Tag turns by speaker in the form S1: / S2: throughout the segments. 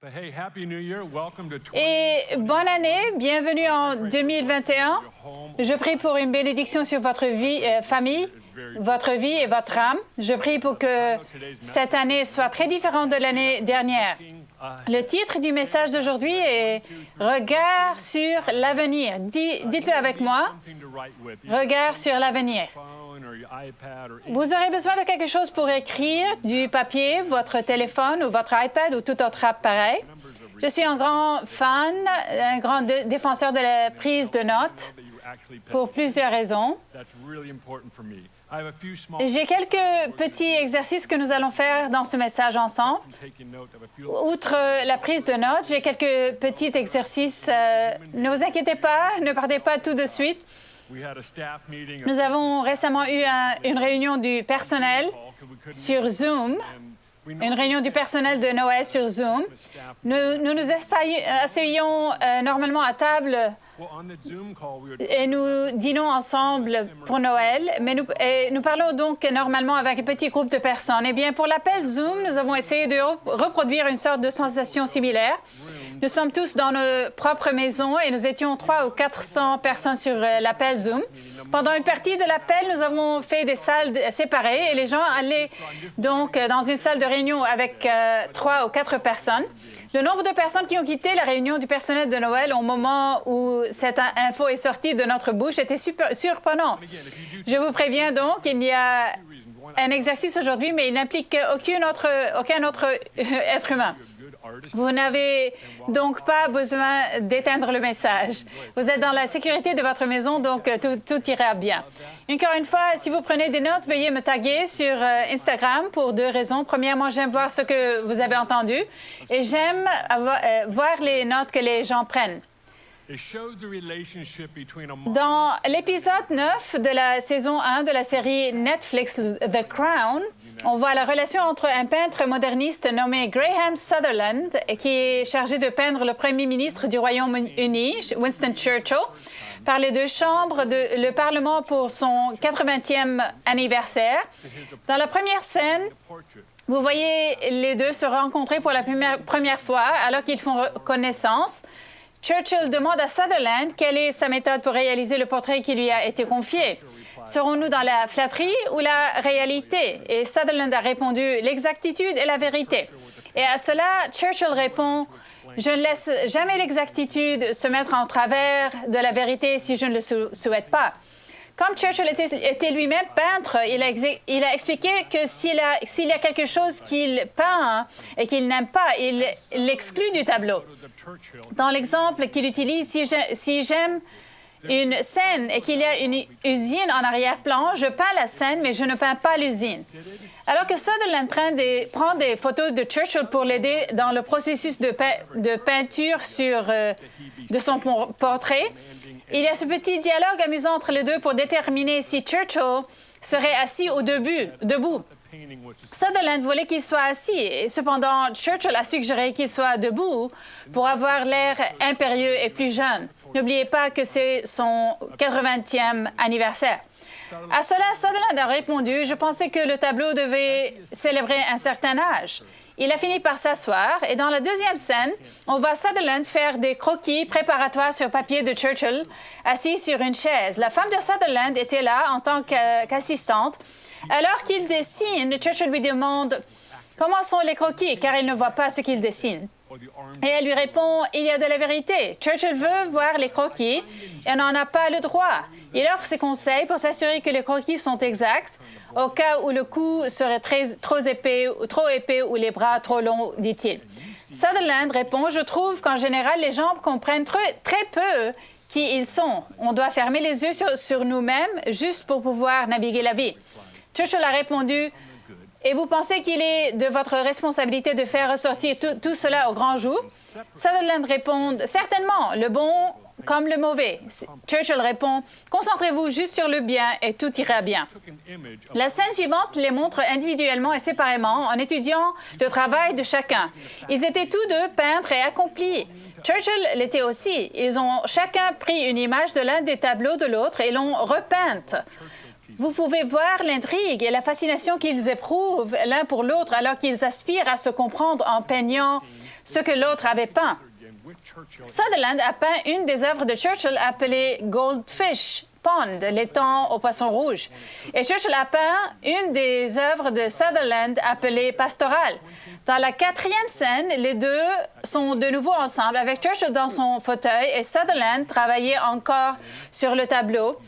S1: Hey, Happy New Year. Welcome to
S2: Et bonne année, bienvenue en 2021. Je prie pour une bénédiction sur votre vie, famille, votre vie et votre âme. Je prie pour que cette année soit très différente de l'année dernière. Le titre du message d'aujourd'hui est « Regard sur l'avenir ». Dites-le avec moi, « Regard sur l'avenir ». Vous aurez besoin de quelque chose pour écrire, du papier, votre téléphone ou votre iPad ou tout autre appareil. Je suis un grand fan, un grand défenseur de la prise de notes pour plusieurs raisons. J'ai quelques petits exercices que nous allons faire dans ce message ensemble. Outre la prise de notes, j'ai quelques petits exercices. Ne vous inquiétez pas, ne partez pas tout de suite. Nous avons récemment eu une réunion du personnel sur Zoom, une réunion du personnel de Noël sur Zoom. Nous asseyons normalement à table et nous dînons ensemble pour Noël, mais nous parlons donc normalement avec un petit groupe de personnes. Eh bien, pour l'appel Zoom, nous avons essayé de reproduire une sorte de sensation similaire. Nous sommes tous dans nos propres maisons et nous étions 300 ou 400 personnes sur l'appel Zoom. Pendant une partie de l'appel, nous avons fait des salles séparées et les gens allaient donc dans une salle de réunion avec 3 ou 4 personnes. Le nombre de personnes qui ont quitté la réunion du personnel de Noël au moment où cette info est sortie de notre bouche était surprenant. Je vous préviens donc, il y a un exercice aujourd'hui, mais il n'implique aucun autre être humain. Vous n'avez donc pas besoin d'éteindre le message. Vous êtes dans la sécurité de votre maison, donc tout ira bien. Encore une fois, si vous prenez des notes, veuillez me taguer sur Instagram pour 2 raisons. Premièrement, j'aime voir ce que vous avez entendu et j'aime voir les notes que les gens prennent. Dans l'épisode 9 de la saison 1 de la série Netflix The Crown, on voit la relation entre un peintre moderniste nommé Graham Sutherland, qui est chargé de peindre le premier ministre du Royaume-Uni, Winston Churchill, par les 2 chambres le Parlement pour son 80e anniversaire. Dans la première scène, vous voyez les 2 se rencontrer pour la première fois alors qu'ils font connaissance. Churchill demande à Sutherland quelle est sa méthode pour réaliser le portrait qui lui a été confié. Serons-nous dans la flatterie ou la réalité? Et Sutherland a répondu l'exactitude et la vérité. Et à cela, Churchill répond je ne laisse jamais l'exactitude se mettre en travers de la vérité si je ne le souhaite pas. Comme Churchill était lui-même peintre, il a expliqué que s'il y a quelque chose qu'il peint et qu'il n'aime pas, il l'exclut du tableau. Dans l'exemple qu'il utilise, si j'aime une scène et qu'il y a une usine en arrière-plan, je peins la scène, mais je ne peins pas l'usine. Alors que Sutherland prend des photos de Churchill pour l'aider dans le processus de peinture de son portrait, il y a ce petit dialogue amusant entre les 2 pour déterminer si Churchill serait assis ou debout. Sutherland voulait qu'il soit assis, et cependant, Churchill a suggéré qu'il soit debout pour avoir l'air impérieux et plus jeune. N'oubliez pas que c'est son 80e anniversaire. À cela, Sutherland a répondu « Je pensais que le tableau devait célébrer un certain âge ». Il a fini par s'asseoir et dans la deuxième scène, on voit Sutherland faire des croquis préparatoires sur papier de Churchill, assis sur une chaise. La femme de Sutherland était là en tant qu'assistante. Alors qu'il dessine, Churchill lui demande « Comment sont les croquis ?» car il ne voit pas ce qu'il dessine. Et elle lui répond « Il y a de la vérité. Churchill veut voir les croquis et n'en a pas le droit. Il offre ses conseils pour s'assurer que les croquis sont exacts, au cas où le cou serait trop épais ou les bras trop longs, dit-il. Sutherland répond « Je trouve qu'en général, les gens comprennent très peu qui ils sont. On doit fermer les yeux sur nous-mêmes juste pour pouvoir naviguer la vie. » Churchill a répondu « Et vous pensez qu'il est de votre responsabilité de faire ressortir tout cela au grand jour? » Sutherland répond « Certainement, le bon comme le mauvais. » Churchill répond « Concentrez-vous juste sur le bien et tout ira bien. » La scène suivante les montre individuellement et séparément en étudiant le travail de chacun. Ils étaient tous 2 peintres et accomplis. Churchill l'était aussi. Ils ont chacun pris une image de l'un des tableaux de l'autre et l'ont repeinte. Vous pouvez voir l'intrigue et la fascination qu'ils éprouvent l'un pour l'autre alors qu'ils aspirent à se comprendre en peignant ce que l'autre avait peint. Sutherland a peint une des œuvres de Churchill appelée Goldfish Pond, l'étang aux poissons rouges. Et Churchill a peint une des œuvres de Sutherland appelée Pastoral. Dans la 4e scène, les deux sont de nouveau ensemble avec Churchill dans son fauteuil et Sutherland travaillait encore sur le tableau.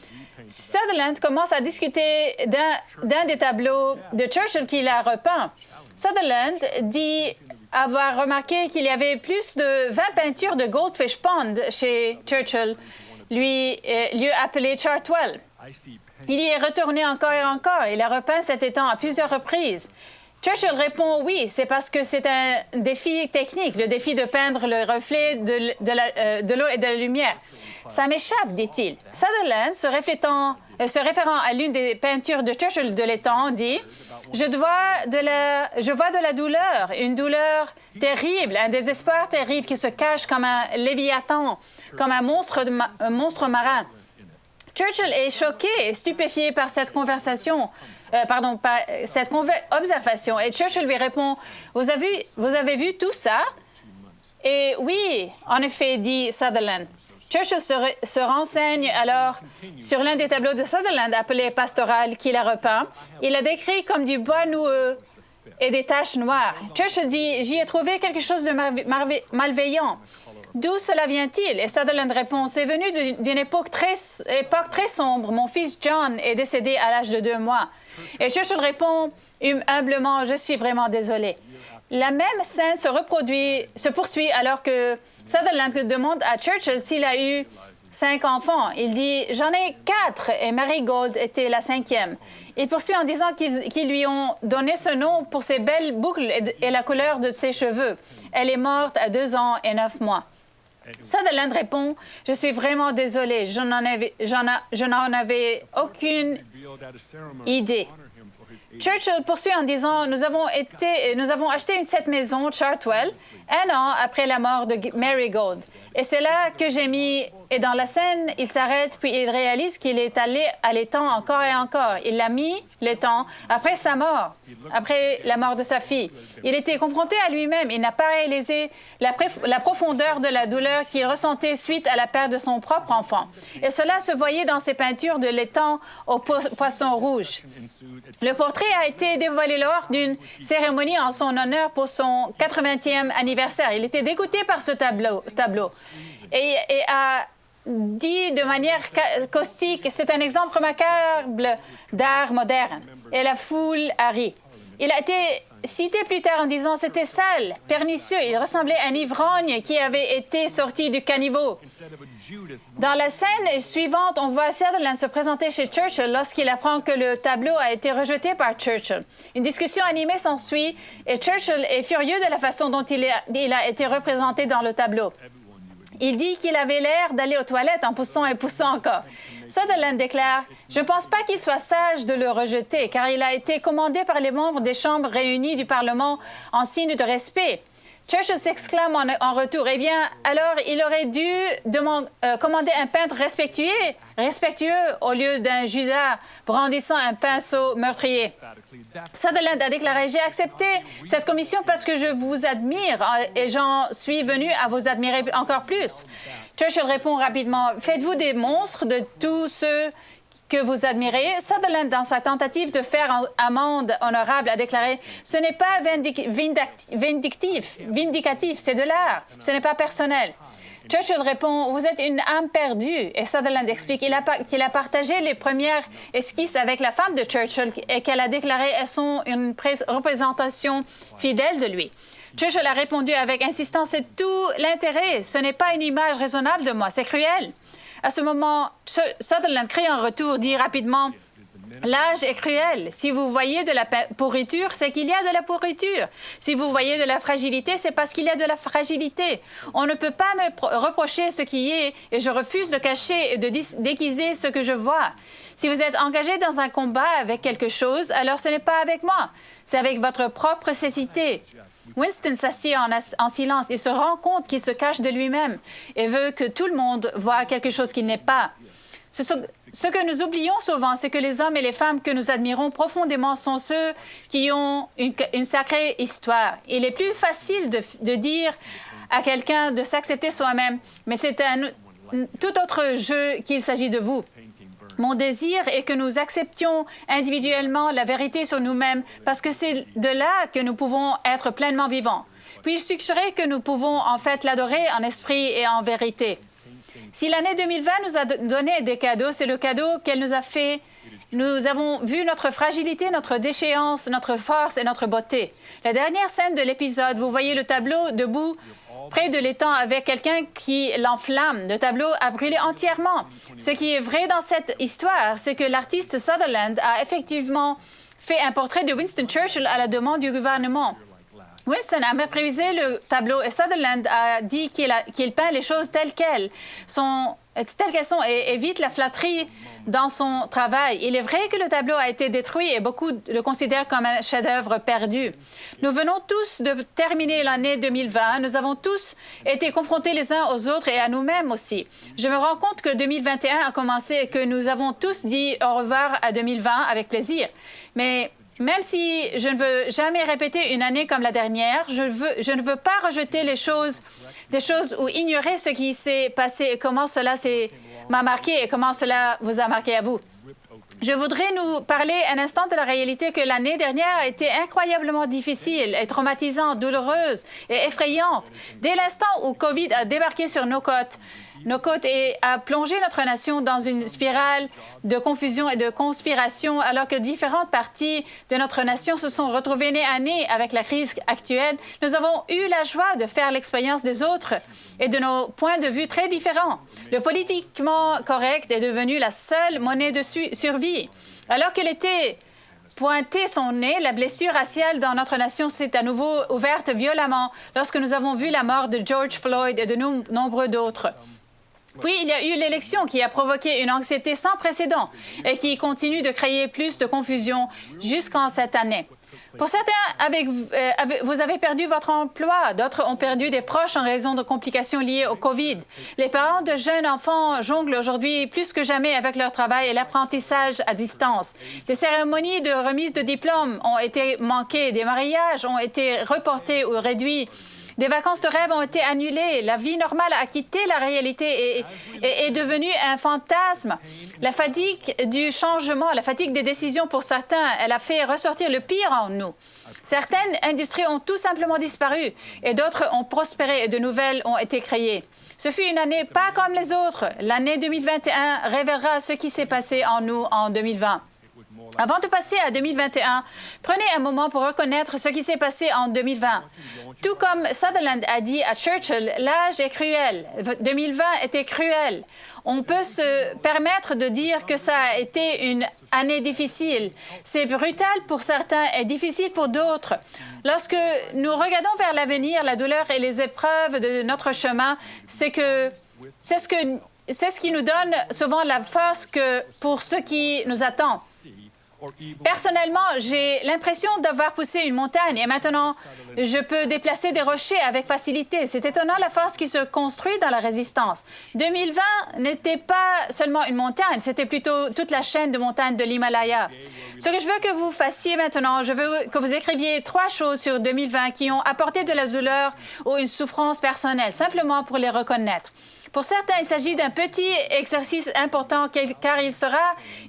S2: Sutherland commence à discuter d'un des tableaux de Churchill qu'il a repeint. Sutherland dit avoir remarqué qu'il y avait plus de 20 peintures de Goldfish Pond chez Churchill, lieu appelé Chartwell. Il y est retourné encore et encore. Il a repeint cet étang à plusieurs reprises. Churchill répond oui, c'est parce que c'est un défi technique, le défi de peindre le reflet de l'eau et de la lumière. Ça m'échappe, dit-il. Sutherland, se référant à l'une des peintures de Churchill de l'étang, dit « Je vois de la douleur, une douleur terrible, un désespoir terrible qui se cache comme un léviathan, comme un monstre marin. » Churchill est choqué et stupéfié par cette observation. Et Churchill lui répond « Vous avez vu tout ça? » Et oui, en effet, dit Sutherland. Churchill se renseigne alors sur l'un des tableaux de Sutherland appelé Pastoral qu'il a repeint. Il l'a décrit comme du bois noueux et des taches noires. Churchill dit « J'y ai trouvé quelque chose de malveillant. D'où cela vient-il? » Et Sutherland répond « C'est venu d'une époque très sombre. Mon fils John est décédé à l'âge de 2 mois. » Et Churchill répond humblement « Je suis vraiment désolé. » La même scène se poursuit alors que Sutherland demande à Churchill s'il a eu 5 enfants. Il dit « J'en ai 4 et Mary Gold était la 5e. » Il poursuit en disant qu'ils lui ont donné ce nom pour ses belles boucles et la couleur de ses cheveux. Elle est morte à 2 ans et 9 mois. Sutherland répond « Je suis vraiment désolé, je n'en avais aucune idée. » Churchill poursuit en disant « Nous avons acheté cette maison, Chartwell, 1 an après la mort de Mary Gold. Et c'est là que j'ai mis... » Et dans la scène, il s'arrête, puis il réalise qu'il est allé à l'étang encore et encore. Il l'a mis, l'étang, après sa mort, après la mort de sa fille. Il était confronté à lui-même. Il n'a pas réalisé la profondeur de la douleur qu'il ressentait suite à la perte de son propre enfant. Et cela se voyait dans ses peintures de l'étang aux poissons rouges. Le portrait a été dévoilé lors d'une cérémonie en son honneur pour son 80e anniversaire. Il était dégoûté par ce tableau et a dit de manière caustique « C'est un exemple remarquable d'art moderne. » Et la foule a ri. Il a été cité plus tard en disant « C'était sale, pernicieux. Il ressemblait à un ivrogne qui avait été sorti du caniveau. » Dans la scène suivante, on voit Sutherland se présenter chez Churchill lorsqu'il apprend que le tableau a été rejeté par Churchill. Une discussion animée s'ensuit et Churchill est furieux de la façon dont il a été représenté dans le tableau. Il dit qu'il avait l'air d'aller aux toilettes en poussant et poussant encore. Sutherland déclare « Je ne pense pas qu'il soit sage de le rejeter, car il a été commandé par les membres des chambres réunies du Parlement en signe de respect. » Churchill s'exclame en retour « Eh bien, alors il aurait dû commander un peintre respectueux au lieu d'un Judas brandissant un pinceau meurtrier. » Sutherland a déclaré « J'ai accepté cette commission parce que je vous admire et j'en suis venu à vous admirer encore plus. » Churchill répond rapidement « Faites-vous des monstres de tous ceux que vous admirez? » Sutherland, dans sa tentative de faire amende honorable, a déclaré « Ce n'est pas vindicatif, c'est de l'art, ce n'est pas personnel. » Churchill répond « Vous êtes une âme perdue. » Et Sutherland explique qu'il a partagé les premières esquisses avec la femme de Churchill et qu'elle a déclaré qu'elles sont une représentation fidèle de lui. Churchill a répondu avec insistance « C'est tout l'intérêt. Ce n'est pas une image raisonnable de moi. C'est cruel. » À ce moment, Sutherland crie en retour, dit rapidement « L'âge est cruel. Si vous voyez de la pourriture, c'est qu'il y a de la pourriture. Si vous voyez de la fragilité, c'est parce qu'il y a de la fragilité. On ne peut pas me reprocher ce qui est et je refuse de cacher et de déguiser ce que je vois. Si vous êtes engagé dans un combat avec quelque chose, alors ce n'est pas avec moi. C'est avec votre propre cécité. » Winston s'assied en silence. Il se rend compte qu'il se cache de lui-même et veut que tout le monde voie quelque chose qu'il n'est pas. Ce ce que nous oublions souvent, c'est que les hommes et les femmes que nous admirons profondément sont ceux qui ont une sacrée histoire. Il est plus facile de dire à quelqu'un de s'accepter soi-même, mais c'est un tout autre jeu qu'il s'agit de vous. Mon désir est que nous acceptions individuellement la vérité sur nous-mêmes parce que c'est de là que nous pouvons être pleinement vivants. Puis-je suggérer que nous pouvons en fait l'adorer en esprit et en vérité. Si l'année 2020 nous a donné des cadeaux, c'est le cadeau qu'elle nous a fait. Nous avons vu notre fragilité, notre déchéance, notre force et notre beauté. La dernière scène de l'épisode, vous voyez le tableau debout près de l'étang avec quelqu'un qui l'enflamme. Le tableau a brûlé entièrement. Ce qui est vrai dans cette histoire, c'est que l'artiste Sutherland a effectivement fait un portrait de Winston Churchill à la demande du gouvernement. Winston a méprisé le tableau et Sutherland a dit qu'il peint les choses telles qu'elles sont et évite la flatterie dans son travail. Il est vrai que le tableau a été détruit et beaucoup le considèrent comme un chef-d'œuvre perdu. Nous venons tous de terminer l'année 2020. Nous avons tous été confrontés les uns aux autres et à nous-mêmes aussi. Je me rends compte que 2021 a commencé et que nous avons tous dit au revoir à 2020 avec plaisir. Mais même si je ne veux jamais répéter une année comme la dernière, je ne veux pas rejeter des choses ou ignorer ce qui s'est passé et comment cela m'a marqué et comment cela vous a marqué à vous. Je voudrais nous parler un instant de la réalité que l'année dernière a été incroyablement difficile et traumatisante, douloureuse et effrayante. Dès l'instant où COVID a débarqué sur nos côtes et a plongé notre nation dans une spirale de confusion et de conspiration, alors que différentes parties de notre nation se sont retrouvées nez à nez avec la crise actuelle, nous avons eu la joie de faire l'expérience des autres et de nos points de vue très différents. Le politiquement correct est devenu la seule monnaie de survie. Alors que l'été pointé son nez, la blessure raciale dans notre nation s'est à nouveau ouverte violemment lorsque nous avons vu la mort de George Floyd et de nombreux d'autres. Puis, il y a eu l'élection qui a provoqué une anxiété sans précédent et qui continue de créer plus de confusion jusqu'en cette année. Pour certains, vous avez perdu votre emploi. D'autres ont perdu des proches en raison de complications liées au COVID. Les parents de jeunes enfants jonglent aujourd'hui plus que jamais avec leur travail et l'apprentissage à distance. Des cérémonies de remise de diplômes ont été manquées. Des mariages ont été reportés ou réduits. Des vacances de rêve ont été annulées. La vie normale a quitté la réalité et est devenue un fantasme. La fatigue du changement, la fatigue des décisions pour certains, elle a fait ressortir le pire en nous. Certaines industries ont tout simplement disparu et d'autres ont prospéré et de nouvelles ont été créées. Ce fut une année pas comme les autres. L'année 2021 révélera ce qui s'est passé en nous en 2020. Avant de passer à 2021, prenez un moment pour reconnaître ce qui s'est passé en 2020. Tout comme Sutherland a dit à Churchill, l'âge est cruel. 2020 était cruel. On peut se permettre de dire que ça a été une année difficile. C'est brutal pour certains et difficile pour d'autres. Lorsque nous regardons vers l'avenir, la douleur et les épreuves de notre chemin, c'est ce qui nous donne souvent la force pour ce qui nous attend. Personnellement, j'ai l'impression d'avoir poussé une montagne et maintenant, je peux déplacer des rochers avec facilité. C'est étonnant la force qui se construit dans la résistance. 2020 n'était pas seulement une montagne, c'était plutôt toute la chaîne de montagnes de l'Himalaya. Ce que je veux que vous fassiez maintenant, je veux que vous écriviez 3 choses sur 2020 qui ont apporté de la douleur ou une souffrance personnelle, simplement pour les reconnaître. Pour certains, il s'agit d'un petit exercice important car il sera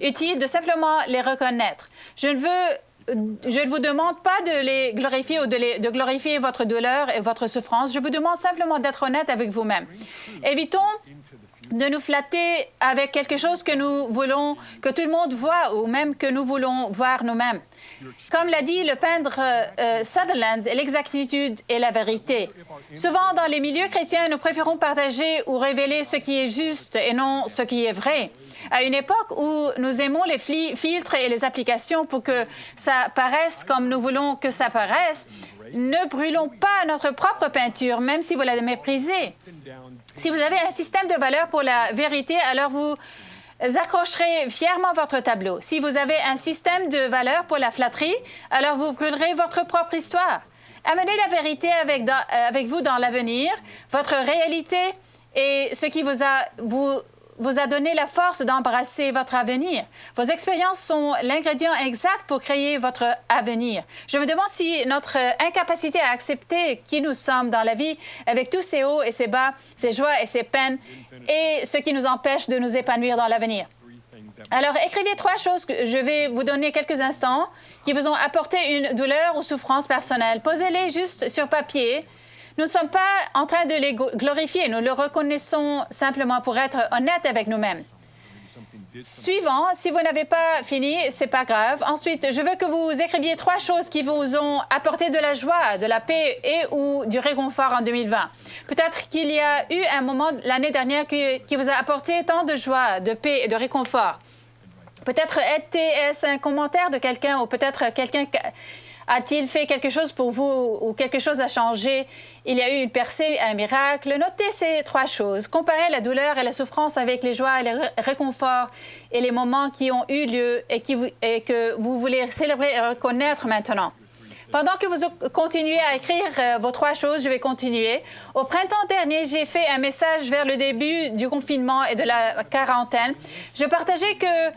S2: utile de simplement les reconnaître. Je ne vous demande pas de les glorifier ou de glorifier votre douleur et votre souffrance. Je vous demande simplement d'être honnête avec vous-même. Évitons de nous flatter avec quelque chose que nous voulons que tout le monde voit ou même que nous voulons voir nous-mêmes. Comme l'a dit le peintre Sutherland, l'exactitude est la vérité. Souvent, dans les milieux chrétiens, nous préférons partager ou révéler ce qui est juste et non ce qui est vrai. À une époque où nous aimons les filtres et les applications pour que ça paraisse comme nous voulons que ça paraisse, ne brûlons pas notre propre peinture, même si vous la méprisez. Si vous avez un système de valeurs pour la vérité, alors vous accrocherez fièrement votre tableau. Si vous avez un système de valeurs pour la flatterie, alors vous brûlerez votre propre histoire. Amenez la vérité avec vous dans l'avenir, votre réalité et ce qui vous vous a donné la force d'embrasser votre avenir. Vos expériences sont l'ingrédient exact pour créer votre avenir. Je me demande si notre incapacité à accepter qui nous sommes dans la vie, avec tous ses hauts et ses bas, ses joies et ses peines, est ce qui nous empêche de nous épanouir dans l'avenir. Alors, écrivez 3 choses que je vais vous donner quelques instants qui vous ont apporté une douleur ou souffrance personnelle. Posez-les juste sur papier. Nous ne sommes pas en train de les glorifier. Nous le reconnaissons simplement pour être honnêtes avec nous-mêmes. Suivant, si vous n'avez pas fini, c'est pas grave. Ensuite, je veux que vous écriviez 3 choses qui vous ont apporté de la joie, de la paix et ou du réconfort en 2020. Peut-être qu'il y a eu un moment l'année dernière qui vous a apporté tant de joie, de paix et de réconfort. Peut-être est-ce un commentaire de quelqu'un ou peut-être quelqu'un a-t-il fait quelque chose pour vous ou quelque chose a changé? Il y a eu une percée, un miracle. Notez ces 3 choses. Comparez la douleur et la souffrance avec les joies et les réconforts et les moments qui ont eu lieu et que vous voulez célébrer et reconnaître maintenant. Pendant que vous continuez à écrire vos 3 choses, je vais continuer. Au printemps dernier, j'ai fait un message vers le début du confinement et de la quarantaine. Je partageais que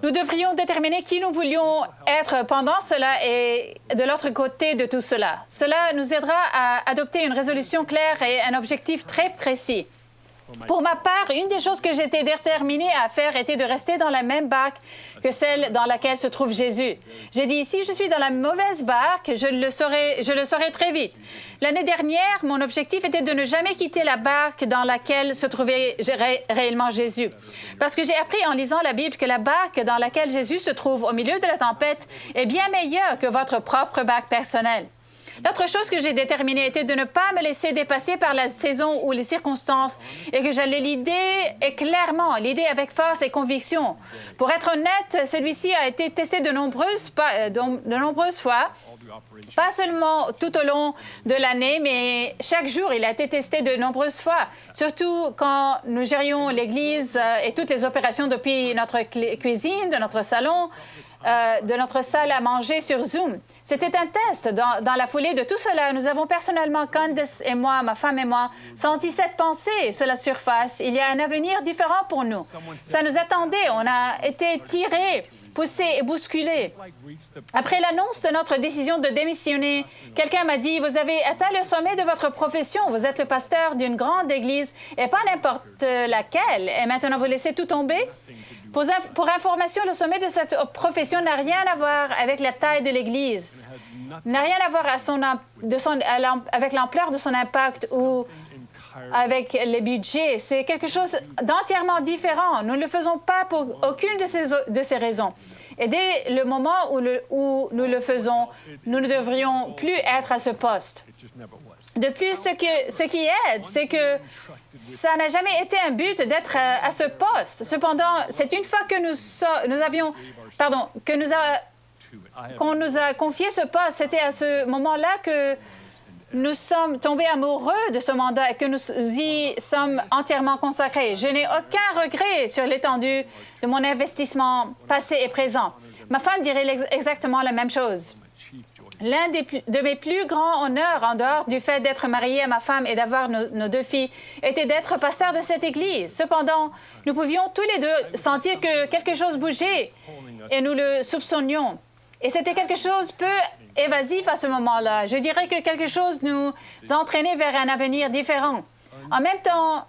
S2: nous devrions déterminer qui nous voulions être pendant cela et de l'autre côté de tout cela. Cela nous aidera à adopter une résolution claire et un objectif très précis. Pour ma part, une des choses que j'étais déterminée à faire était de rester dans la même barque que celle dans laquelle se trouve Jésus. J'ai dit, si je suis dans la mauvaise barque, je le saurai très vite. L'année dernière, mon objectif était de ne jamais quitter la barque dans laquelle se trouvait réellement Jésus. Parce que j'ai appris en lisant la Bible que la barque dans laquelle Jésus se trouve au milieu de la tempête est bien meilleure que votre propre barque personnelle. L'autre chose que j'ai déterminée était de ne pas me laisser dépasser par la saison ou les circonstances et que j'allais l'idée avec force et conviction. Pour être honnête, celui-ci a été testé de nombreuses fois, pas seulement tout au long de l'année, mais chaque jour, il a été testé de nombreuses fois, surtout quand nous gérions l'Église et toutes les opérations depuis notre cuisine, de notre salon, de notre salle à manger sur Zoom. C'était un test. Dans la foulée de tout cela, nous avons personnellement, Candace et moi, ma femme et moi, senti cette pensée sur la surface. Il y a un avenir différent pour nous. Ça nous attendait. On a été tirés, poussés et bousculés. Après l'annonce de notre décision de démissionner, quelqu'un m'a dit, « Vous avez atteint le sommet de votre profession. Vous êtes le pasteur d'une grande église et pas n'importe laquelle. Et maintenant, vous laissez tout tomber? » Pour information, le sommet de cette profession n'a rien à voir avec la taille de l'Église, n'a rien à voir avec l'ampleur de son impact ou avec les budgets. C'est quelque chose d'entièrement différent. Nous ne le faisons pas pour aucune de ces raisons. Et dès le moment où nous le faisons, nous ne devrions plus être à ce poste. De plus, ce qui aide, c'est que ça n'a jamais été un but d'être à ce poste. Cependant, c'est une fois que qu'on nous a confié ce poste, c'était à ce moment-là que nous sommes tombés amoureux de ce mandat et que nous y sommes entièrement consacrés. Je n'ai aucun regret sur l'étendue de mon investissement passé et présent. Ma femme dirait exactement la même chose. L'un de mes plus grands honneurs, en dehors du fait d'être mariée à ma femme et d'avoir nos 2 filles, était d'être pasteur de cette Église. Cependant, nous pouvions tous les deux sentir que quelque chose bougeait et nous le soupçonnions. Et c'était quelque chose peu évasif à ce moment-là. Je dirais que quelque chose nous entraînait vers un avenir différent. En même temps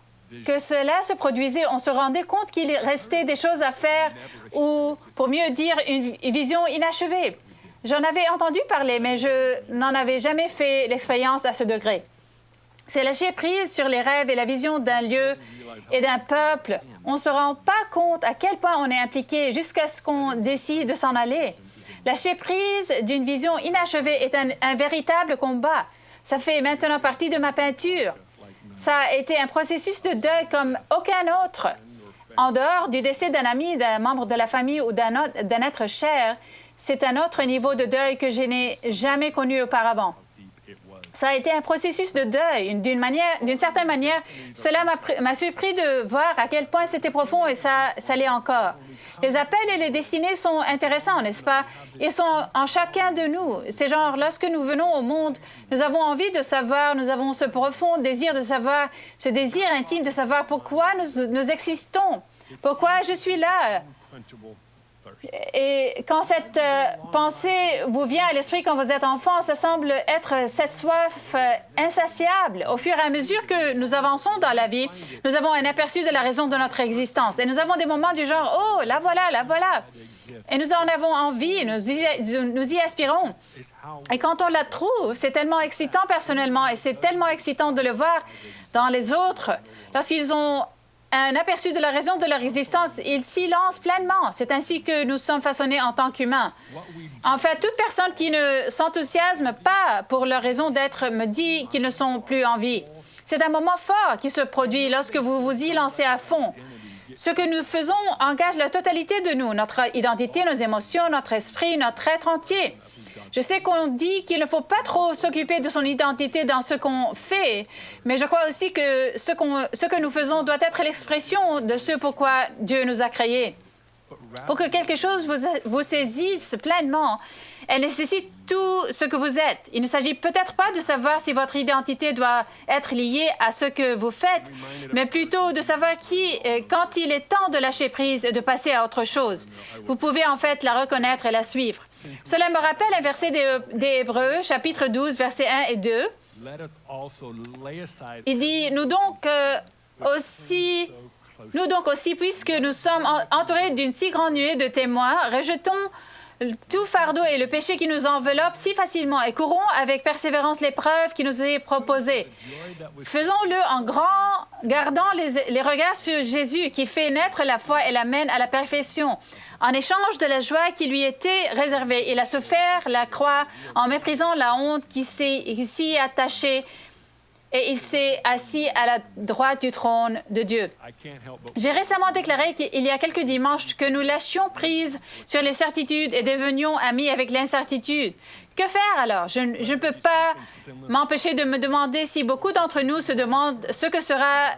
S2: que cela se produisait, on se rendait compte qu'il restait des choses à faire ou, pour mieux dire, une vision inachevée. J'en avais entendu parler, mais je n'en avais jamais fait l'expérience à ce degré. C'est lâcher prise sur les rêves et la vision d'un lieu et d'un peuple. On ne se rend pas compte à quel point on est impliqué jusqu'à ce qu'on décide de s'en aller. Lâcher prise d'une vision inachevée est un véritable combat. Ça fait maintenant partie de ma peinture. Ça a été un processus de deuil comme aucun autre. En dehors du décès d'un ami, d'un membre de la famille ou d'un être cher, c'est un autre niveau de deuil que je n'ai jamais connu auparavant. Ça a été un processus de deuil. D'une certaine manière, cela m'a surpris de voir à quel point c'était profond et ça l'est encore. Les appels et les destinées sont intéressants, n'est-ce pas? Ils sont en chacun de nous. C'est genre, lorsque nous venons au monde, nous avons envie de savoir, nous avons ce profond désir de savoir, ce désir intime de savoir pourquoi nous existons, pourquoi je suis là. Et quand cette pensée vous vient à l'esprit quand vous êtes enfant, ça semble être cette soif insatiable. Au fur et à mesure que nous avançons dans la vie, nous avons un aperçu de la raison de notre existence. Et nous avons des moments du genre, « Oh, la voilà, la voilà ». Et nous en avons envie, nous y aspirons. Et quand on la trouve, c'est tellement excitant personnellement et c'est tellement excitant de le voir dans les autres. Lorsqu'ils ont un aperçu de la raison de leur existence, ils s'y lancent pleinement. C'est ainsi que nous sommes façonnés en tant qu'humains. En fait, toute personne qui ne s'enthousiasme pas pour leur raison d'être me dit qu'ils ne sont plus en vie. C'est un moment fort qui se produit lorsque vous vous y lancez à fond. Ce que nous faisons engage la totalité de nous, notre identité, nos émotions, notre esprit, notre être entier. Je sais qu'on dit qu'il ne faut pas trop s'occuper de son identité dans ce qu'on fait, mais je crois aussi que ce que nous faisons doit être l'expression de ce pourquoi Dieu nous a créés. Pour que quelque chose vous saisisse pleinement, elle nécessite tout ce que vous êtes. Il ne s'agit peut-être pas de savoir si votre identité doit être liée à ce que vous faites, mais plutôt de savoir quand il est temps de lâcher prise et de passer à autre chose. Vous pouvez en fait la reconnaître et la suivre. Cela me rappelle un verset des Hébreux, chapitre 12, versets 1 et 2. Il dit, Nous donc aussi, puisque nous sommes entourés d'une si grande nuée de témoins, rejetons tout fardeau et le péché qui nous enveloppe si facilement et courons avec persévérance l'épreuve qui nous est proposée. Faisons-le en grand, gardant les regards sur Jésus qui fait naître la foi et l'amène à la perfection. En échange de la joie qui lui était réservée, il a souffert la croix en méprisant la honte qui s'y attachait. Et il s'est assis à la droite du trône de Dieu. J'ai récemment déclaré qu'il y a quelques dimanches que nous lâchions prise sur les certitudes et devenions amis avec l'incertitude. Que faire alors? Je ne peux pas m'empêcher de me demander si beaucoup d'entre nous se demandent ce que sera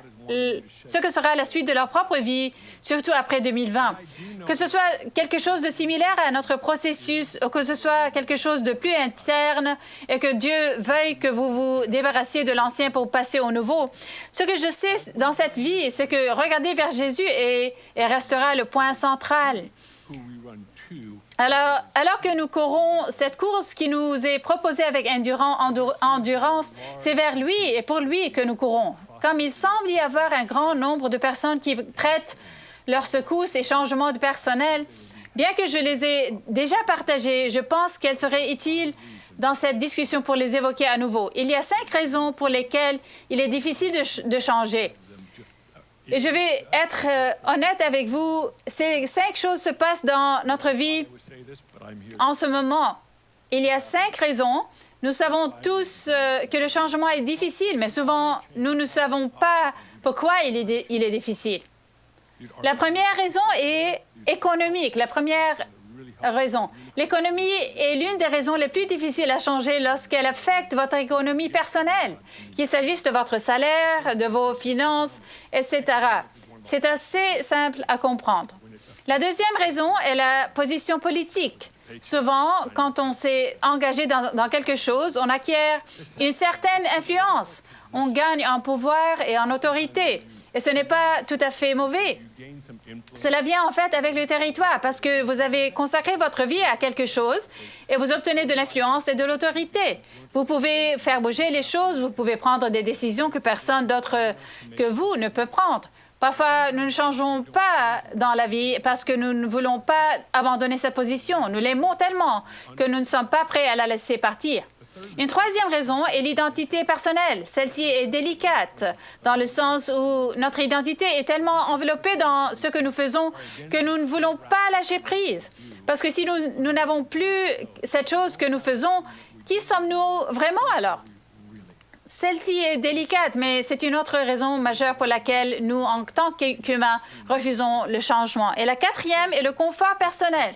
S2: la suite de leur propre vie, surtout après 2020. Que ce soit quelque chose de similaire à notre processus ou que ce soit quelque chose de plus interne et que Dieu veuille que vous vous débarrassiez de l'ancien pour passer au nouveau. Ce que je sais dans cette vie, c'est que regarder vers Jésus et restera le point central. Alors que nous courons cette course qui nous est proposée avec endurance, c'est vers lui et pour lui que nous courons. Comme il semble y avoir un grand nombre de personnes qui traitent leurs secousses et changements de personnel, bien que je les ai déjà partagées, je pense qu'elles seraient utiles dans cette discussion pour les évoquer à nouveau. Il y a 5 raisons pour lesquelles il est difficile de changer. Et je vais être honnête avec vous, ces 5 choses se passent dans notre vie en ce moment. Il y a 5 raisons. Nous savons tous que le changement est difficile, mais souvent, nous ne savons pas pourquoi il est difficile. La première raison est économique. La première raison. L'économie est l'une des raisons les plus difficiles à changer lorsqu'elle affecte votre économie personnelle, qu'il s'agisse de votre salaire, de vos finances, etc. C'est assez simple à comprendre. La deuxième raison est la position politique. Souvent, quand on s'est engagé dans quelque chose, on acquiert une certaine influence. On gagne en pouvoir et en autorité. Et ce n'est pas tout à fait mauvais. Cela vient en fait avec le territoire parce que vous avez consacré votre vie à quelque chose et vous obtenez de l'influence et de l'autorité. Vous pouvez faire bouger les choses, vous pouvez prendre des décisions que personne d'autre que vous ne peut prendre. Parfois, nous ne changeons pas dans la vie parce que nous ne voulons pas abandonner cette position. Nous l'aimons tellement que nous ne sommes pas prêts à la laisser partir. Une troisième raison est l'identité personnelle. Celle-ci est délicate dans le sens où notre identité est tellement enveloppée dans ce que nous faisons que nous ne voulons pas lâcher prise. Parce que si nous n'avons plus cette chose que nous faisons, qui sommes-nous vraiment alors? Celle-ci est délicate, mais c'est une autre raison majeure pour laquelle nous, en tant qu'humains, refusons le changement. Et la quatrième est le confort personnel.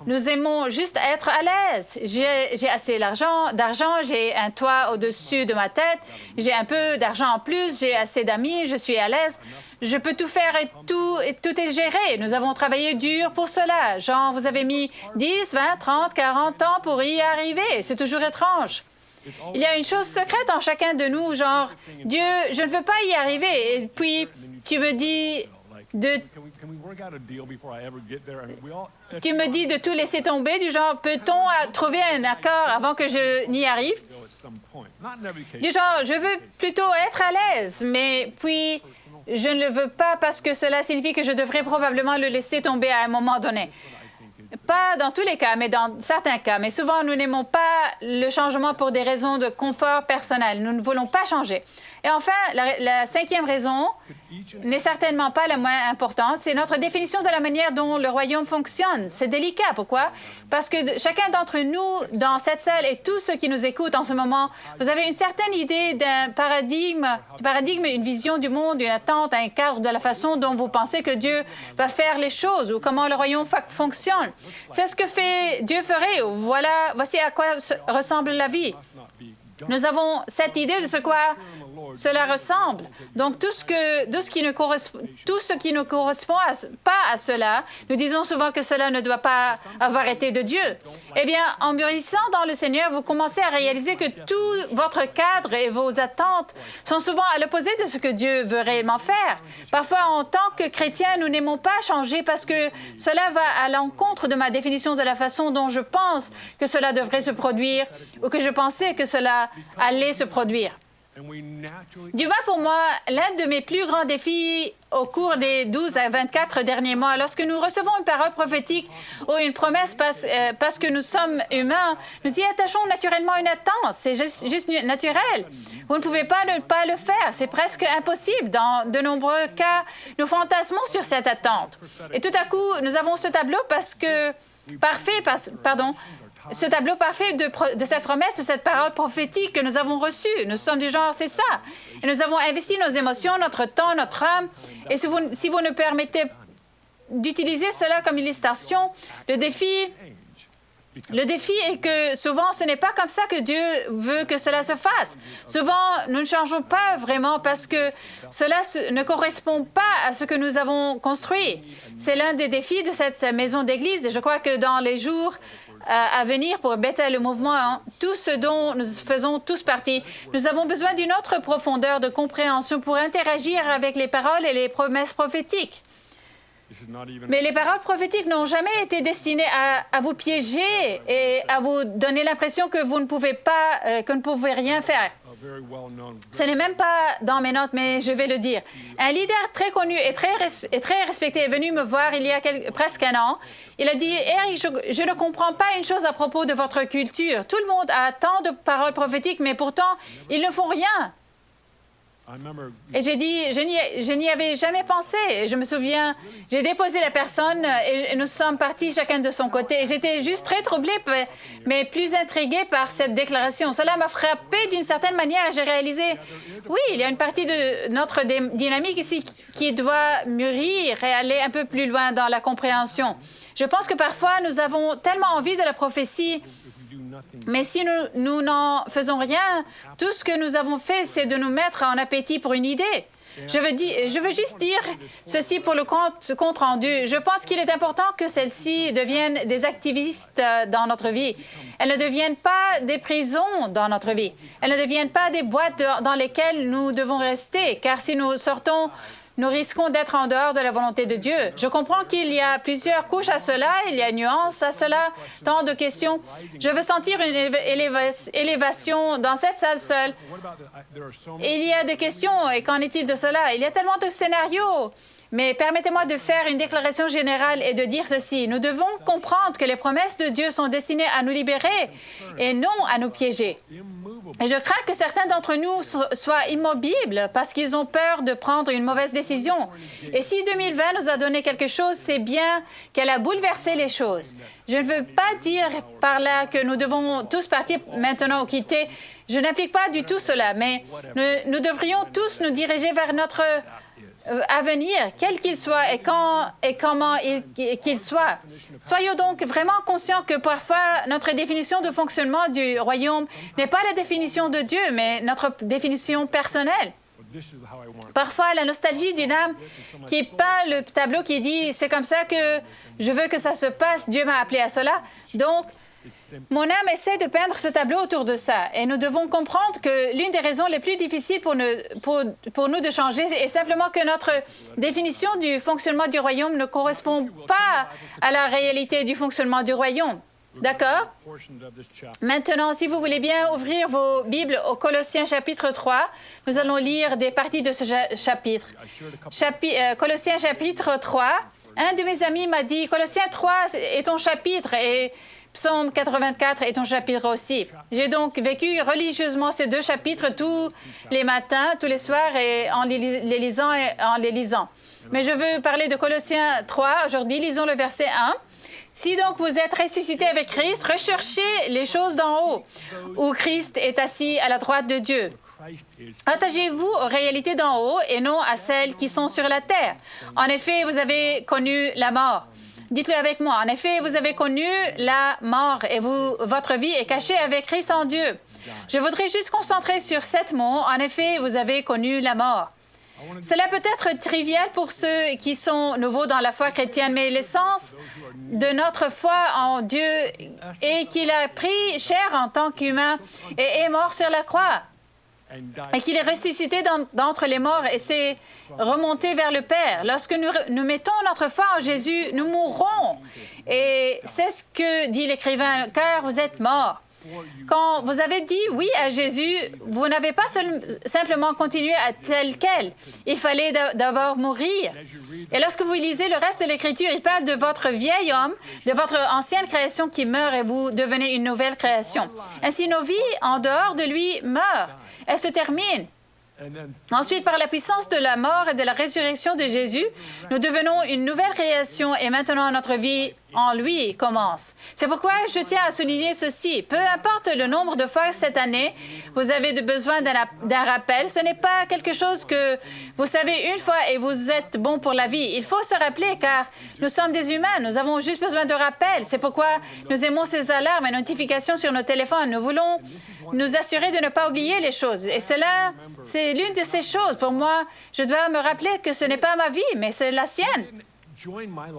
S2: Nous aimons juste être à l'aise. J'ai assez d'argent, j'ai un toit au-dessus de ma tête, j'ai un peu d'argent en plus, j'ai assez d'amis, je suis à l'aise. Je peux tout faire et tout est géré. Nous avons travaillé dur pour cela. Genre, vous avez mis 10, 20, 30, 40 ans pour y arriver. C'est toujours étrange. Il y a une chose secrète en chacun de nous, genre, Dieu, je ne veux pas y arriver. Et puis, tu me dis de tout laisser tomber, du genre, peut-on trouver un accord avant que je n'y arrive? Du genre, je veux plutôt être à l'aise, mais puis, je ne le veux pas parce que cela signifie que je devrais probablement le laisser tomber à un moment donné. Pas dans tous les cas, mais dans certains cas. Mais souvent, nous n'aimons pas le changement pour des raisons de confort personnel. Nous ne voulons pas changer. Et enfin, la cinquième raison n'est certainement pas la moins importante. C'est notre définition de la manière dont le royaume fonctionne. C'est délicat. Pourquoi? Parce que chacun d'entre nous, dans cette salle et tous ceux qui nous écoutent en ce moment, vous avez une certaine idée d'un paradigme, une vision du monde, une attente, un cadre de la façon dont vous pensez que Dieu va faire les choses ou comment le royaume fonctionne. C'est ce que Dieu ferait. Voici à quoi ressemble la vie. Nous avons cette idée de ce quoi cela ressemble. Donc, tout ce qui ne correspond pas à cela, nous disons souvent que cela ne doit pas avoir été de Dieu. Eh bien, en mûrissant dans le Seigneur, vous commencez à réaliser que tout votre cadre et vos attentes sont souvent à l'opposé de ce que Dieu veut réellement faire. Parfois, en tant que chrétiens, nous n'aimons pas changer parce que cela va à l'encontre de ma définition de la façon dont je pense que cela devrait se produire ou que je pensais que cela allait se produire. Du moins pour moi, l'un de mes plus grands défis au cours des 12 à 24 derniers mois, lorsque nous recevons une parole prophétique ou une promesse parce que nous sommes humains, nous y attachons naturellement une attente. C'est juste naturel. Vous ne pouvez pas ne pas le faire. C'est presque impossible. Dans de nombreux cas, nous fantasmons sur cette attente. Et tout à coup, nous avons ce tableau ce tableau parfait de cette promesse, de cette parole prophétique que nous avons reçue. Nous sommes du genre, c'est ça. Et nous avons investi nos émotions, notre temps, notre âme. Et si vous ne permettez d'utiliser cela comme illustration, le défi est que souvent, ce n'est pas comme ça que Dieu veut que cela se fasse. Souvent, nous ne changeons pas vraiment parce que cela ne correspond pas à ce que nous avons construit. C'est l'un des défis de cette maison d'église. Et je crois que dans les jours à venir pour Bethel, le mouvement, tout ce dont nous faisons tous partie, nous avons besoin d'une autre profondeur de compréhension pour interagir avec les paroles et les promesses prophétiques. Mais les paroles prophétiques n'ont jamais été destinées à vous piéger et à vous donner l'impression que vous ne pouvez pas, que vous ne pouvez rien faire. Ce n'est même pas dans mes notes, mais je vais le dire. Un leader très connu et très respecté est venu me voir il y a presque un an. Il a dit, « Eric, je ne comprends pas une chose à propos de votre culture. Tout le monde a tant de paroles prophétiques, mais pourtant, ils ne font rien. » Et j'ai dit, je n'y avais jamais pensé. Et je me souviens, j'ai déposé la personne et nous sommes partis chacun de son côté. Et j'étais juste très troublée, mais plus intriguée par cette déclaration. Cela m'a frappée d'une certaine manière et j'ai réalisé, oui, il y a une partie de notre dynamique ici qui doit mûrir et aller un peu plus loin dans la compréhension. Je pense que parfois, nous avons tellement envie de la prophétie, mais si nous n'en faisons rien, tout ce que nous avons fait, c'est de nous mettre en appétit pour une idée. Je veux juste dire ceci pour le compte rendu. Je pense qu'il est important que celles-ci deviennent des activistes dans notre vie. Elles ne deviennent pas des prisons dans notre vie. Elles ne deviennent pas des boîtes dans lesquelles nous devons rester, car si nous sortons, nous risquons d'être en dehors de la volonté de Dieu. Je comprends qu'il y a plusieurs couches à cela, il y a une nuance à cela, tant de questions. Je veux sentir une élévation dans cette salle seule. Et il y a des questions, et qu'en est-il de cela? Il y a tellement de scénarios. Mais permettez-moi de faire une déclaration générale et de dire ceci. Nous devons comprendre que les promesses de Dieu sont destinées à nous libérer et non à nous piéger. Et je crains que certains d'entre nous soient immobiles parce qu'ils ont peur de prendre une mauvaise décision. Et si 2020 nous a donné quelque chose, c'est bien qu'elle a bouleversé les choses. Je ne veux pas dire par là que nous devons tous partir maintenant ou quitter. Je n'implique pas du tout cela, mais nous devrions tous nous diriger vers à venir, quel qu'il soit et quand et comment qu'il soit. Soyons donc vraiment conscients que parfois notre définition de fonctionnement du royaume n'est pas la définition de Dieu, mais notre définition personnelle. Parfois, la nostalgie d'une âme qui peint le tableau qui dit « c'est comme ça que je veux que ça se passe, Dieu m'a appelé à cela ». Donc, mon âme essaie de peindre ce tableau autour de ça. Et nous devons comprendre que l'une des raisons les plus difficiles pour nous de changer est simplement que notre définition du fonctionnement du royaume ne correspond pas à la réalité du fonctionnement du royaume. D'accord? Maintenant, si vous voulez bien ouvrir vos Bibles au Colossiens chapitre 3, nous allons lire des parties de ce chapitre. Colossiens chapitre 3, un de mes amis m'a dit « Colossiens 3 est ton chapitre » et Psaume 84 est ton chapitre aussi. J'ai donc vécu religieusement ces deux chapitres tous les matins, tous les soirs, et en les lisant. Mais je veux parler de Colossiens 3 aujourd'hui. Lisons le verset 1. « Si donc vous êtes ressuscités avec Christ, recherchez les choses d'en haut, où Christ est assis à la droite de Dieu. Attachez-vous aux réalités d'en haut et non à celles qui sont sur la terre. En effet, vous avez connu la mort. » Dites-le avec moi. En effet, vous avez connu la mort et votre vie est cachée avec Christ en Dieu. Je voudrais juste concentrer sur 7 mots. En effet, vous avez connu la mort. Cela peut être trivial pour ceux qui sont nouveaux dans la foi chrétienne, mais l'essence de notre foi en Dieu est qu'il a pris chair en tant qu'humain et est mort sur la croix. Et qu'il est ressuscité d'entre les morts et s'est remonté vers le Père. Lorsque nous mettons notre foi en Jésus, nous mourrons. Et c'est ce que dit l'écrivain, car vous êtes morts. Quand vous avez dit oui à Jésus, vous n'avez pas simplement continué à tel quel. Il fallait d'abord mourir. Et lorsque vous lisez le reste de l'Écriture, il parle de votre vieil homme, de votre ancienne création qui meurt et vous devenez une nouvelle création. Ainsi, nos vies en dehors de lui meurent. Elles se terminent. Ensuite, par la puissance de la mort et de la résurrection de Jésus, nous devenons une nouvelle création et maintenant notre vie en lui commence. C'est pourquoi je tiens à souligner ceci. Peu importe le nombre de fois cette année, vous avez besoin d'un rappel. Ce n'est pas quelque chose que vous savez une fois et vous êtes bon pour la vie. Il faut se rappeler car nous sommes des humains. Nous avons juste besoin de rappel. C'est pourquoi nous aimons ces alarmes et notifications sur nos téléphones. Nous voulons nous assurer de ne pas oublier les choses. Et cela, c'est l'une de ces choses. Pour moi, je dois me rappeler que ce n'est pas ma vie, mais c'est la sienne.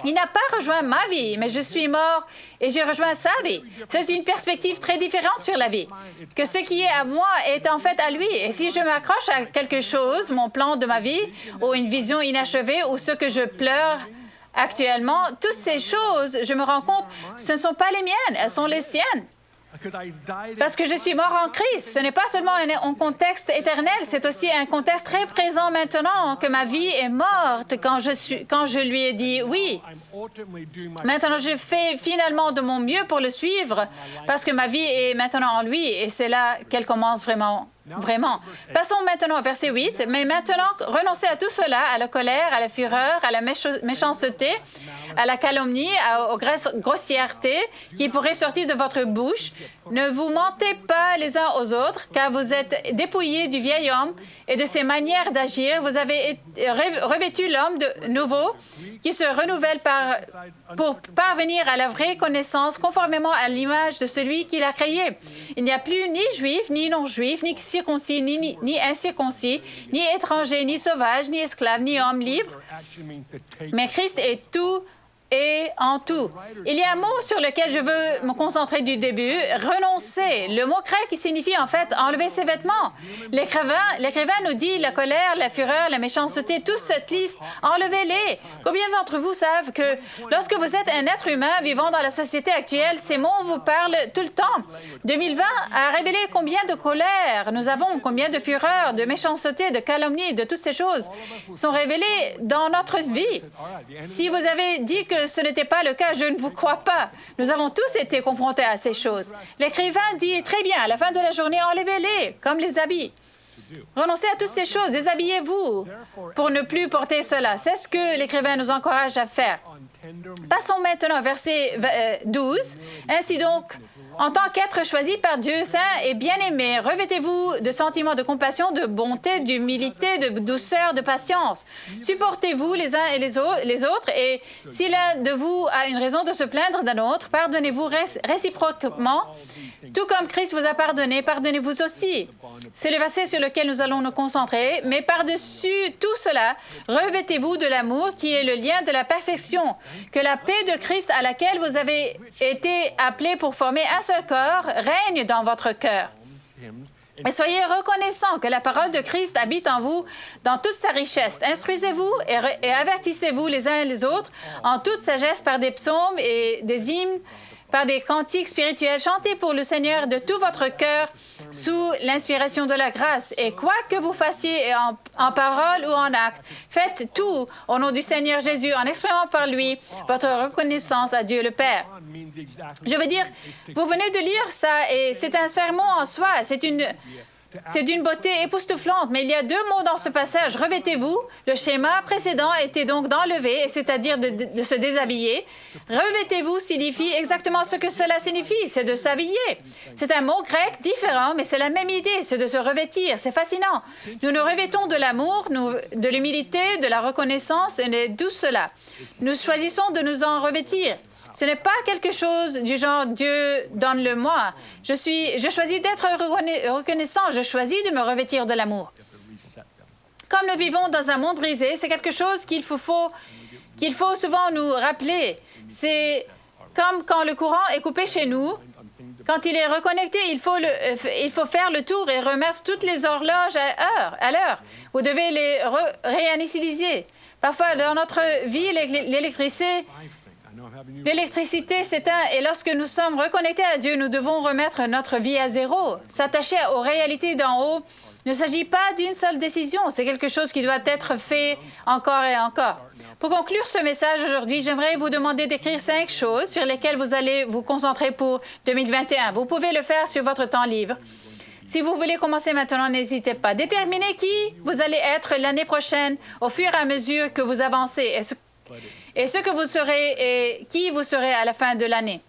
S2: Il n'a pas rejoint ma vie, mais je suis mort et j'ai rejoint sa vie. C'est une perspective très différente sur la vie. Que ce qui est à moi est en fait à lui. Et si je m'accroche à quelque chose, mon plan de ma vie, ou une vision inachevée, ou ce que je pleure actuellement, toutes ces choses, je me rends compte, ce ne sont pas les miennes, elles sont les siennes. Parce que je suis mort en Christ. Ce n'est pas seulement un contexte éternel, c'est aussi un contexte très présent maintenant que ma vie est morte quand je lui ai dit oui. Maintenant, je fais finalement de mon mieux pour le suivre parce que ma vie est maintenant en lui et c'est là qu'elle commence vraiment. Passons maintenant au verset 8. « Mais maintenant, renoncez à tout cela, à la colère, à la fureur, à la méchanceté, à la calomnie, aux grossièretés qui pourraient sortir de votre bouche. Ne vous mentez pas les uns aux autres, car vous êtes dépouillés du vieil homme et de ses manières d'agir. Vous avez revêtu l'homme de nouveau qui se renouvelle pour parvenir à la vraie connaissance conformément à l'image de celui qui l'a créé. Il n'y a plus ni juif, ni non-juif, ni circoncis, ni incirconcis, ni étranger, ni sauvage, ni esclave, ni homme libre. Mais Christ est tout et en tout. Il y a un mot sur lequel je veux me concentrer du début, renoncer. Le mot grec qui signifie en fait enlever ses vêtements. L'écrivain nous dit la colère, la fureur, la méchanceté, toute cette liste, enlevez-les. Combien d'entre vous savent que lorsque vous êtes un être humain vivant dans la société actuelle, ces mots vous parlent tout le temps? 2020 a révélé combien de colère nous avons, combien de fureur, de méchanceté, de calomnie, de toutes ces choses sont révélées dans notre vie. Si vous avez dit que ce n'était pas le cas, je ne vous crois pas. Nous avons tous été confrontés à ces choses. L'écrivain dit très bien, à la fin de la journée, enlevez-les, comme les habits. Renoncez à toutes ces choses, déshabillez-vous pour ne plus porter cela. C'est ce que l'écrivain nous encourage à faire. Passons maintenant au verset 12. Ainsi donc, En tant qu'être choisi par Dieu, saint et bien-aimé, revêtez-vous de sentiments de compassion, de bonté, d'humilité, de douceur, de patience. Supportez-vous les uns et les autres, et si l'un de vous a une raison de se plaindre d'un autre, pardonnez-vous réciproquement. Tout comme Christ vous a pardonné, pardonnez-vous aussi. C'est le verset sur lequel nous allons nous concentrer, mais par-dessus tout cela, revêtez-vous de l'amour qui est le lien de la perfection, que la paix de Christ à laquelle vous avez été appelés pour former un seul corps règne dans votre cœur. Et soyez reconnaissants que la parole de Christ habite en vous dans toute sa richesse. Instruisez-vous et avertissez-vous les uns et les autres en toute sagesse par des psaumes et des hymnes, par des cantiques spirituels. Chantez pour le Seigneur de tout votre cœur sous l'inspiration de la grâce. Et quoi que vous fassiez en parole ou en acte, faites tout au nom du Seigneur Jésus en exprimant par lui votre reconnaissance à Dieu le Père. Je veux dire, vous venez de lire ça et c'est un sermon en soi. C'est d'une beauté époustouflante, mais il y a deux mots dans ce passage. Revêtez-vous. Le schéma précédent était donc d'enlever, c'est-à-dire de se déshabiller. Revêtez-vous signifie exactement ce que cela signifie, c'est de s'habiller. C'est un mot grec différent, mais c'est la même idée, c'est de se revêtir. C'est fascinant. Nous nous revêtons de l'amour, de l'humilité, de la reconnaissance et de tout cela. Nous choisissons de nous en revêtir. Ce n'est pas quelque chose du genre « Dieu, donne-le-moi ». Je choisis d'être reconnaissant, je choisis de me revêtir de l'amour. Comme nous vivons dans un monde brisé, c'est quelque chose qu'il faut souvent nous rappeler. C'est comme quand le courant est coupé chez nous. Quand il est reconnecté, il faut faire le tour et remettre toutes les horloges à l'heure. Vous devez les réinitialiser. Parfois, dans notre vie, l'électricité s'éteint et lorsque nous sommes reconnectés à Dieu, nous devons remettre notre vie à zéro. S'attacher aux réalités d'en haut ne s'agit pas d'une seule décision, c'est quelque chose qui doit être fait encore et encore. Pour conclure ce message aujourd'hui, j'aimerais vous demander d'écrire 5 choses sur lesquelles vous allez vous concentrer pour 2021. Vous pouvez le faire sur votre temps libre. Si vous voulez commencer maintenant, n'hésitez pas. Déterminez qui vous allez être l'année prochaine au fur et à mesure que vous avancez et ce que vous serez et qui vous serez à la fin de l'année.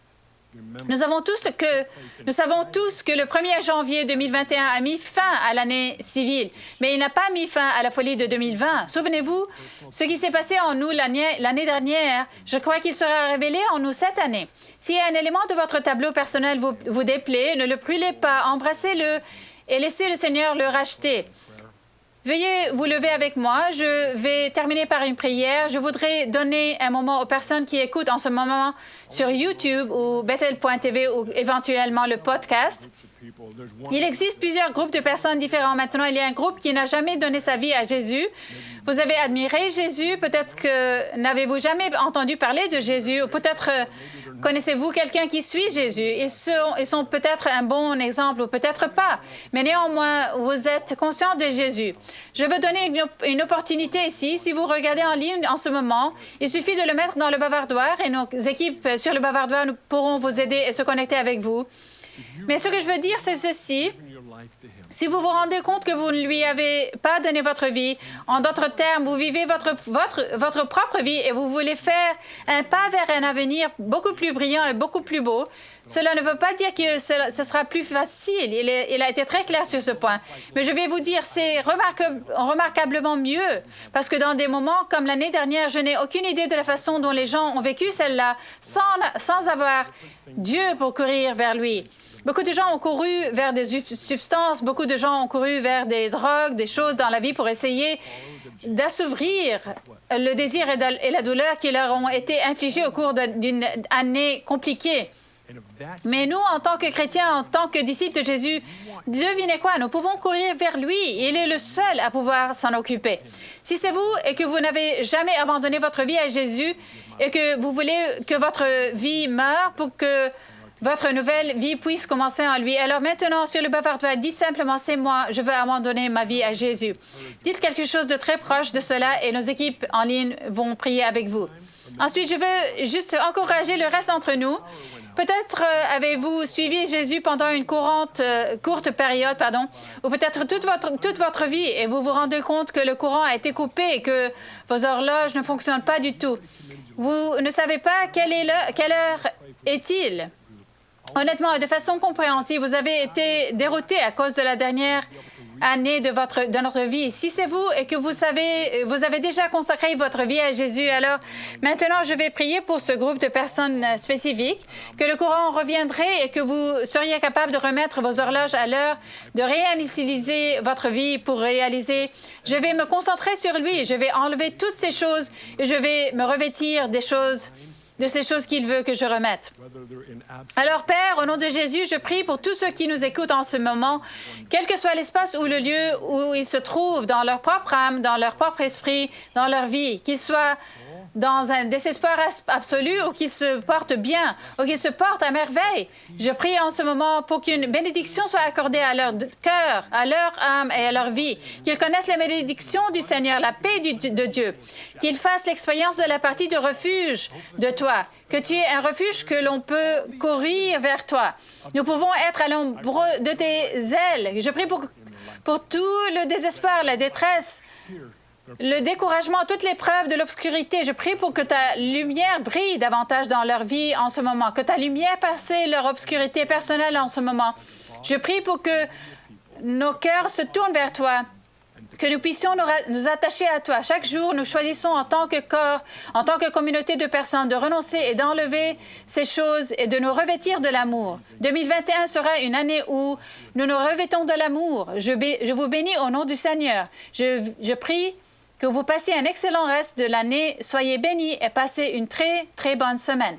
S2: Nous savons tous que le 1er janvier 2021 a mis fin à l'année civile, mais il n'a pas mis fin à la folie de 2020. Souvenez-vous, ce qui s'est passé en nous l'année dernière, je crois qu'il sera révélé en nous cette année. Si un élément de votre tableau personnel vous déplaît, ne le brûlez pas, embrassez-le et laissez le Seigneur le racheter. Veuillez vous lever avec moi. Je vais terminer par une prière. Je voudrais donner un moment aux personnes qui écoutent en ce moment sur YouTube ou Bethel.tv ou éventuellement le podcast. Il existe plusieurs groupes de personnes différents maintenant. Il y a un groupe qui n'a jamais donné sa vie à Jésus. Vous avez admiré Jésus. Peut-être que n'avez-vous jamais entendu parler de Jésus ou peut-être connaissez-vous quelqu'un qui suit Jésus. Ils sont peut-être un bon exemple ou peut-être pas. Mais néanmoins, vous êtes conscient de Jésus. Je veux donner une opportunité ici. Si vous regardez en ligne en ce moment, il suffit de le mettre dans le bavardoir et nos équipes sur le bavardoir nous pourront vous aider et se connecter avec vous. Mais ce que je veux dire, c'est ceci. Si vous vous rendez compte que vous ne lui avez pas donné votre vie, en d'autres termes, vous vivez votre propre vie et vous voulez faire un pas vers un avenir beaucoup plus brillant et beaucoup plus beau, cela ne veut pas dire que ce sera plus facile. Il a été très clair sur ce point. Mais je vais vous dire, c'est remarquablement mieux. Parce que dans des moments comme l'année dernière, je n'ai aucune idée de la façon dont les gens ont vécu celle-là sans avoir Dieu pour courir vers lui. Beaucoup de gens ont couru vers des substances, beaucoup de gens ont couru vers des drogues, des choses dans la vie pour essayer d'assouvir le désir et la douleur qui leur ont été infligés au cours d'une année compliquée. Mais nous, en tant que chrétiens, en tant que disciples de Jésus, devinez quoi, nous pouvons courir vers lui. Il est le seul à pouvoir s'en occuper. Si c'est vous et que vous n'avez jamais abandonné votre vie à Jésus et que vous voulez que votre vie meure pour que votre nouvelle vie puisse commencer en lui. Alors maintenant, sur le bavardoir, dites simplement, c'est moi, je veux abandonner ma vie à Jésus. Dites quelque chose de très proche de cela et nos équipes en ligne vont prier avec vous. Ensuite, je veux juste encourager le reste d'entre nous. Peut-être avez-vous suivi Jésus pendant une courte période, ou peut-être toute votre vie et vous vous rendez compte que le courant a été coupé et que vos horloges ne fonctionnent pas du tout. Vous ne savez pas quelle heure est-il. Honnêtement, de façon compréhensible, vous avez été dérouté à cause de la dernière année de notre vie. Si c'est vous et que vous avez déjà consacré votre vie à Jésus, alors maintenant, je vais prier pour ce groupe de personnes spécifiques, que le courant reviendrait et que vous seriez capable de remettre vos horloges à l'heure, de réinitialiser votre vie pour réaliser. Je vais me concentrer sur lui, je vais enlever toutes ces choses et je vais me revêtir de ces choses qu'il veut que je remette. Alors, Père, au nom de Jésus, je prie pour tous ceux qui nous écoutent en ce moment, quel que soit l'espace ou le lieu où ils se trouvent, dans leur propre âme, dans leur propre esprit, dans leur vie, qu'ils soient dans un désespoir absolu ou qu'ils se portent bien, ou qu'ils se portent à merveille. Je prie en ce moment pour qu'une bénédiction soit accordée à leur cœur, à leur âme et à leur vie, qu'ils connaissent la bénédiction du Seigneur, la paix de Dieu, qu'ils fassent l'expérience de la partie de refuge de toi, que tu es un refuge que l'on peut courir vers toi. Nous pouvons être à l'ombre de tes ailes. Je prie pour tout le désespoir, la détresse, le découragement, toutes les preuves de l'obscurité. Je prie pour que ta lumière brille davantage dans leur vie en ce moment, que ta lumière perce leur obscurité personnelle en ce moment. Je prie pour que nos cœurs se tournent vers toi, que nous puissions nous attacher à toi. Chaque jour, nous choisissons en tant que corps, en tant que communauté de personnes, de renoncer et d'enlever ces choses et de nous revêtir de l'amour. 2021 sera une année où nous nous revêtons de l'amour. Je vous bénis au nom du Seigneur. Je prie que vous passiez un excellent reste de l'année. Soyez bénis et passez une très, très bonne semaine.